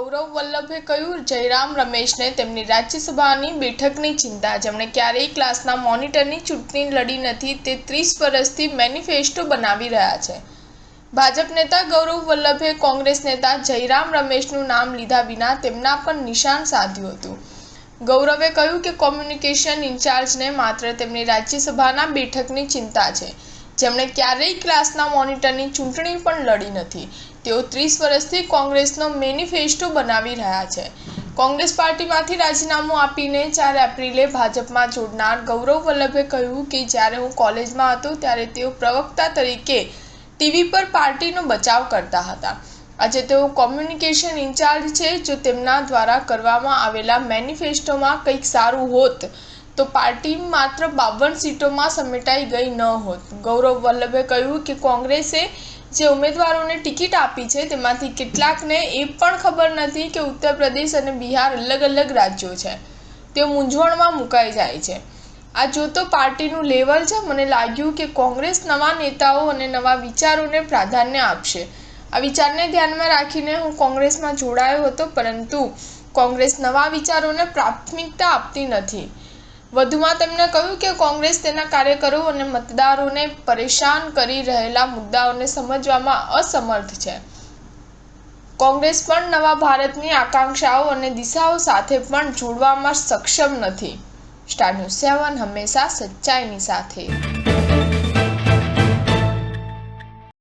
ગૌરવ વલ્લભે કહ્યું, જયરામ રમેશને તેમની રાજ્યસભાની બેઠકની ચિંતા. જેમણે ક્યારેય ક્લાસના મોનિટરની ચૂંટણી લડી નથી તે 30 વર્ષથી મેનિફેસ્ટો બનાવી રહ્યા છે. ભાજપ નેતા ગૌરવ વલ્લભે કોંગ્રેસ નેતા જયરામ રમેશનું નામ લીધા વિના તેમના પર નિશાન સાધ્યું હતું. ગૌરવે કહ્યું કે કોમ્યુનિકેશન ઇન્ચાર્જને માત્ર તેમની રાજ્યસભાના બેઠકની ચિંતા છે. જેમણે ક્યારેય ક્લાસના મોનિટરની ચૂંટણી પણ લડી નથી. તેઓ 30 વર્ષથી કોંગ્રેસનો મેનિફેસ્ટો બનાવી રહ્યા છે. કોંગ્રેસ પાર્ટીમાંથી રાજીનામું આપીને 4 એપ્રિલે ભાજપમાં જોડનાર ગૌરવ વલ્લભે કહ્યું કે જ્યારે હું કોલેજમાં હતો ત્યારે તેઓ પ્રવક્તા તરીકે ટીવી પર પાર્ટીનો બચાવ કરતા હતા. આજે તેઓ કોમ્યુનિકેશન ઇન્ચાર્જ છે. જો તેમના દ્વારા કરવામાં આવેલા મેનિફેસ્ટોમાં કંઈક સારું હોત તો પાર્ટી માત્ર 52 સીટોમાં સમેટાઈ ગઈ ન હોત. ગૌરવ વલ્લભે કહ્યું કે કોંગ્રેસે જે ઉમેદવારોને ટિકિટ આપી છે તેમાંથી કેટલાકને એ પણ ખબર નથી કે ઉત્તર પ્રદેશ અને બિહાર અલગ અલગ રાજ્યો છે. તેઓ મૂંઝવણમાં મુકાઈ જાય છે. આ જોતો પાર્ટીનું લેવલ છે. મને લાગ્યું કે કોંગ્રેસ નવા નેતાઓ અને નવા વિચારોને પ્રાધાન્ય આપશે. આ વિચારને ધ્યાનમાં રાખીને હું કોંગ્રેસમાં જોડાયો હતો, પરંતુ કોંગ્રેસ નવા વિચારોને પ્રાથમિકતા આપતી નથી. વધુમાં તેમણે કહ્યું કે કોંગ્રેસ તેના કાર્યકરો અને મતદારોને પરેશાન કરી રહેલા મુદ્દાઓને સમજવામાં અસમર્થ છે. કોંગ્રેસ પણ નવા ભારતની આકાંક્ષાઓ અને દિશાઓ સાથે પણ જોડવામાં સક્ષમ નથી. સ્ટાર ન્યૂઝ 7 હંમેશા સચ્ચાઈની સાથે.